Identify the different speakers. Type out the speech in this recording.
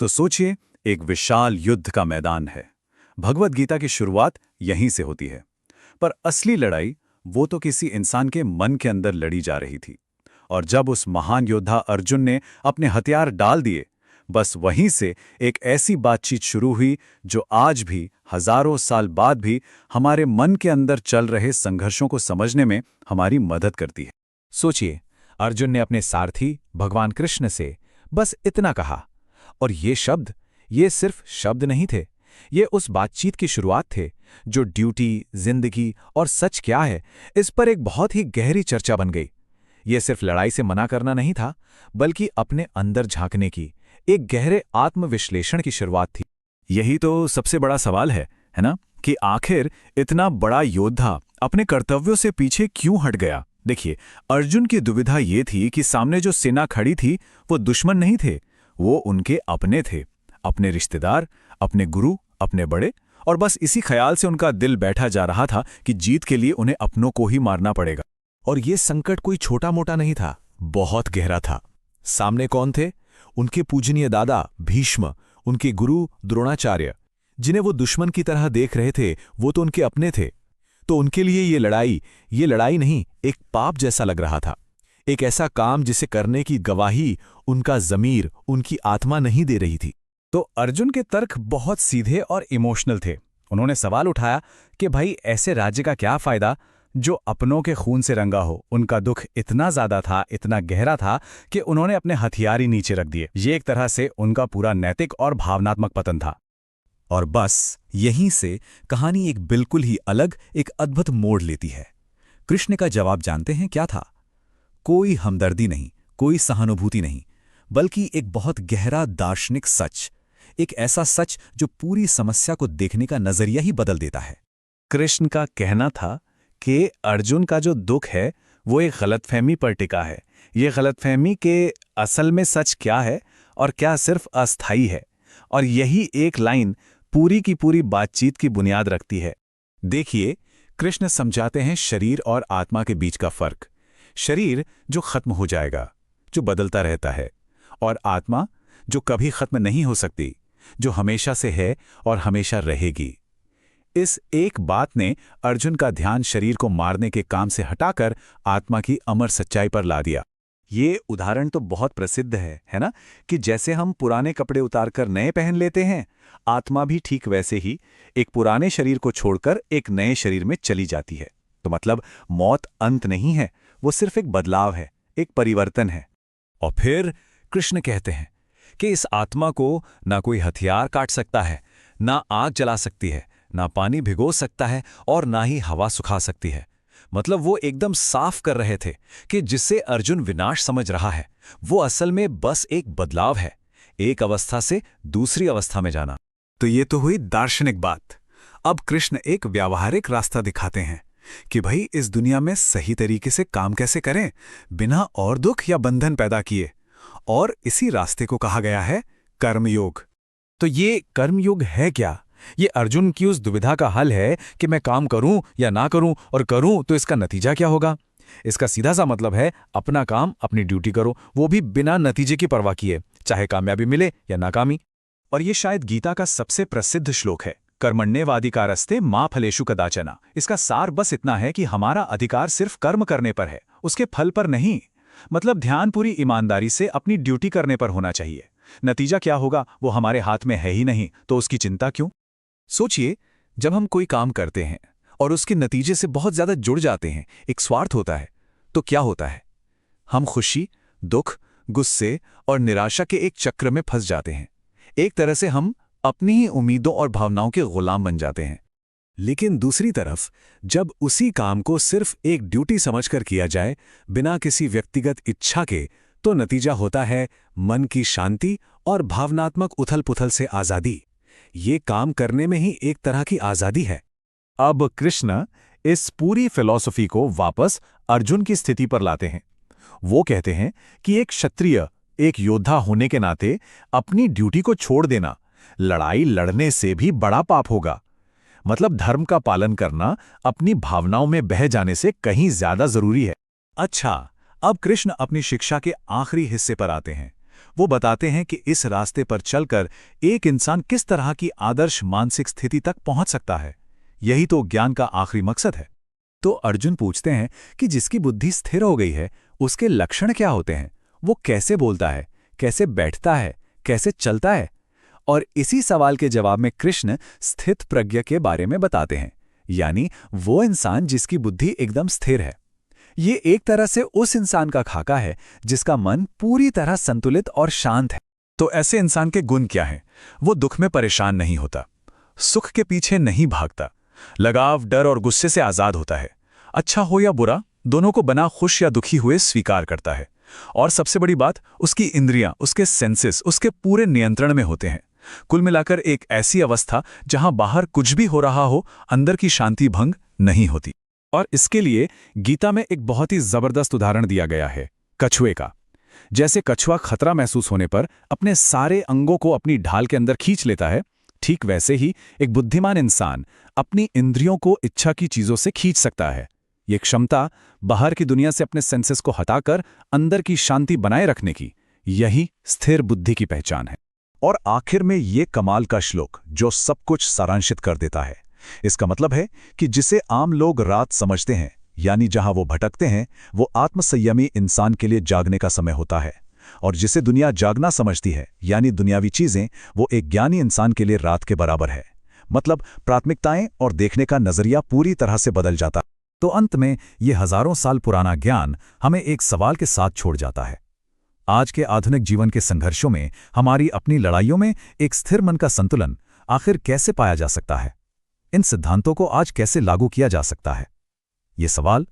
Speaker 1: तो सोचिए, एक विशाल युद्ध का मैदान है। भगवत गीता की शुरुआत यहीं से होती है। पर असली लड़ाई वो तो किसी इंसान के मन के अंदर लड़ी जा रही थी। और जब उस महान योद्धा अर्जुन ने अपने हथियार डाल दिए, बस वहीं से एक ऐसी बातचीत शुरू हुई जो आज भी, हजारों साल बाद भी, हमारे मन के अंदर चल रहे संघर्षों को समझने में हमारी मदद करती है।
Speaker 2: सोचिए, अर्जुन ने अपने सारथी भगवान कृष्ण से बस इतना कहा, और ये सिर्फ शब्द नहीं थे। ये उस बातचीत की शुरुआत थे जो ड्यूटी, जिंदगी और सच क्या है, इस पर एक बहुत ही गहरी चर्चा बन गई। ये सिर्फ लड़ाई से मना करना नहीं था, बल्कि अपने अंदर झांकने की, एक गहरे आत्मविश्लेषण की शुरुआत थी।
Speaker 1: यही तो सबसे बड़ा सवाल है ना, कि आखिर इतना बड़ा योद्धा अपने कर्तव्यों से पीछे क्यों हट गया। देखिए, अर्जुन की दुविधा ये थी कि सामने जो सेना खड़ी थी वो दुश्मन नहीं थे, वो उनके अपने थे, अपने रिश्तेदार, अपने गुरु, अपने बड़े। और बस इसी ख्याल से उनका दिल बैठा जा रहा था कि जीत के लिए उन्हें अपनों को ही मारना पड़ेगा।
Speaker 2: और ये संकट कोई छोटा मोटा नहीं था, बहुत गहरा था। सामने कौन थे? उनके पूजनीय दादा भीष्म, उनके गुरु द्रोणाचार्य, जिन्हें वो दुश्मन की तरह देख रहे थे, वो तो उनके अपने थे। तो उनके लिए ये लड़ाई नहीं, एक पाप जैसा लग रहा था। एक ऐसा काम जिसे करने की गवाही उनका ज़मीर, उनकी आत्मा नहीं दे रही थी।
Speaker 1: तो अर्जुन के तर्क बहुत सीधे और इमोशनल थे। उन्होंने सवाल उठाया कि भाई, ऐसे राज्य का क्या फायदा जो अपनों के खून से रंगा हो। उनका दुख इतना ज्यादा था, इतना गहरा था कि उन्होंने अपने हथियार ही नीचे रख दिए। ये एक तरह से उनका पूरा नैतिक और भावनात्मक पतन था।
Speaker 2: और बस यहीं से कहानी एक बिल्कुल ही अलग, एक अद्भुत मोड़ लेती है। कृष्ण का जवाब जानते हैं क्या था? कोई हमदर्दी नहीं, कोई सहानुभूति नहीं, बल्कि एक बहुत गहरा दार्शनिक सच। एक ऐसा सच जो पूरी समस्या को देखने का नजरिया ही बदल देता है।
Speaker 1: कृष्ण का कहना था कि अर्जुन का जो दुख है वो एक गलतफहमी पर टिका है। ये गलतफहमी के असल में सच क्या है और क्या सिर्फ अस्थायी है। और यही एक लाइन पूरी की पूरी बातचीत की बुनियाद रखती है।
Speaker 2: देखिए, कृष्ण समझाते हैं शरीर और आत्मा के बीच का फर्क। शरीर जो खत्म हो जाएगा, जो बदलता रहता है, और आत्मा जो कभी खत्म नहीं हो सकती, जो हमेशा से है और हमेशा रहेगी। इस एक बात ने अर्जुन का ध्यान शरीर को मारने के काम से हटाकर आत्मा की अमर सच्चाई पर ला दिया।
Speaker 1: ये उदाहरण तो बहुत प्रसिद्ध है ना, कि जैसे हम पुराने कपड़े उतारकर नए पहन लेते हैं, आत्मा भी ठीक वैसे ही एक पुराने शरीर को छोड़कर एक नए शरीर में चली जाती है। तो मतलब मौत अंत नहीं है, वो सिर्फ एक बदलाव है, एक परिवर्तन है।
Speaker 2: और फिर कृष्ण कहते हैं कि इस आत्मा को ना कोई हथियार काट सकता है, ना आग जला सकती है, ना पानी भिगो सकता है, और ना ही हवा सुखा सकती है। मतलब वो एकदम साफ कर रहे थे कि जिसे अर्जुन विनाश समझ रहा है, वो असल में बस एक बदलाव है, एक अवस्था से दूसरी अवस्था में जाना।
Speaker 1: तो ये तो हुई दार्शनिक बात। अब कृष्ण एक व्यावहारिक रास्ता दिखाते हैं कि भाई, इस दुनिया में सही तरीके से काम कैसे करें, बिना और दुख या बंधन पैदा किए। और इसी रास्ते को कहा गया है कर्मयोग।
Speaker 2: तो ये कर्मयोग है क्या? ये अर्जुन की उस दुविधा का हल है कि मैं काम करूं या ना करूं, और करूं तो इसका नतीजा क्या होगा। इसका सीधा सा मतलब है, अपना काम, अपनी ड्यूटी करो, वो भी बिना नतीजे की परवाह किए, चाहे कामयाबी मिले या नाकामी।
Speaker 1: और ये शायद गीता का सबसे प्रसिद्ध श्लोक है, कर्मण्येवाधिकारस्ते मा फलेषु कदाचन। इसका सार बस इतना है कि हमारा अधिकार सिर्फ कर्म करने पर है, उसके फल पर नहीं। मतलब ध्यान पूरी ईमानदारी से अपनी ड्यूटी करने पर होना चाहिए। नतीजा क्या होगा वो हमारे हाथ में है ही नहीं, तो उसकी चिंता क्यों।
Speaker 2: सोचिए, जब हम कोई काम करते हैं और उसके नतीजे से बहुत ज्यादा जुड़ जाते हैं, एक स्वार्थ होता है, तो क्या होता है? हम खुशी, दुख, गुस्से और निराशा के एक चक्र में फंस जाते हैं। एक तरह से हम अपनी ही उम्मीदों और भावनाओं के गुलाम बन जाते हैं।
Speaker 1: लेकिन दूसरी तरफ, जब उसी काम को सिर्फ एक ड्यूटी समझकर किया जाए, बिना किसी व्यक्तिगत इच्छा के, तो नतीजा होता है मन की शांति और भावनात्मक उथल-पुथल से आज़ादी। ये काम करने में ही एक तरह की आज़ादी है।
Speaker 2: अब कृष्ण इस पूरी फिलॉसफी को वापस अर्जुन की स्थिति पर लाते हैं। वो कहते हैं कि एक क्षत्रिय, एक योद्धा होने के नाते अपनी ड्यूटी को छोड़ देना लड़ाई लड़ने से भी बड़ा पाप होगा। मतलब धर्म का पालन करना अपनी भावनाओं में बह जाने से कहीं ज्यादा जरूरी है।
Speaker 1: अच्छा, अब कृष्ण अपनी शिक्षा के आखिरी हिस्से पर आते हैं, वो बताते हैं कि इस रास्ते पर चलकर एक इंसान किस तरह की आदर्श मानसिक स्थिति तक पहुंच सकता है। यही तो ज्ञान का आखिरी मकसद है। तो अर्जुन पूछते हैं कि जिसकी बुद्धि स्थिर हो गई है, उसके लक्षण क्या होते हैं? वो कैसे बोलता है, कैसे बैठता है, कैसे चलता है? और इसी सवाल के जवाब में कृष्ण स्थित प्रज्ञ के बारे में बताते हैं, यानी वो इंसान जिसकी बुद्धि एकदम स्थिर है। ये एक तरह से उस इंसान का खाका है जिसका मन पूरी तरह संतुलित और शांत है। तो ऐसे इंसान के गुण क्या हैं? वो दुख में परेशान नहीं होता, सुख के पीछे नहीं भागता, लगाव, डर और गुस्से से आजाद होता है, अच्छा हो या बुरा दोनों को बना खुश या दुखी हुए स्वीकार करता है। और सबसे बड़ी बात, उसकी इंद्रियां, उसके सेंसेस उसके पूरे नियंत्रण में होते हैं। कुल मिलाकर एक ऐसी अवस्था जहां बाहर कुछ भी हो रहा हो, अंदर की शांति भंग नहीं होती। और इसके लिए गीता में एक बहुत ही जबरदस्त उदाहरण दिया गया है, कछुए का। जैसे कछुआ खतरा महसूस होने पर अपने सारे अंगों को अपनी ढाल के अंदर खींच लेता है, ठीक वैसे ही एक बुद्धिमान इंसान अपनी इंद्रियों को इच्छा की चीजों से खींच सकता है। ये क्षमता बाहर की दुनिया से अपने सेंसेस को हटाकर अंदर की शांति बनाए रखने की, यही स्थिर बुद्धि की पहचान है। और आखिर में ये कमाल का श्लोक जो सब कुछ सारांशित कर देता है। इसका मतलब है कि जिसे आम लोग रात समझते हैं, यानी जहां वो भटकते हैं, वो आत्मसंयमी इंसान के लिए जागने का समय होता है। और जिसे दुनिया जागना समझती है, यानी दुनियावी चीजें, वो एक ज्ञानी इंसान के लिए रात के बराबर है। मतलब प्राथमिकताएं और देखने का नजरिया पूरी तरह से बदल जाता है। तो अंत में ये हजारों साल पुराना ज्ञान हमें एक सवाल के साथ छोड़ जाता है। आज के आधुनिक जीवन के संघर्षों में, हमारी अपनी लड़ाइयों में एक स्थिर मन का संतुलन आखिर कैसे पाया जा सकता है? इन सिद्धांतों को आज कैसे लागू किया जा सकता है? ये सवाल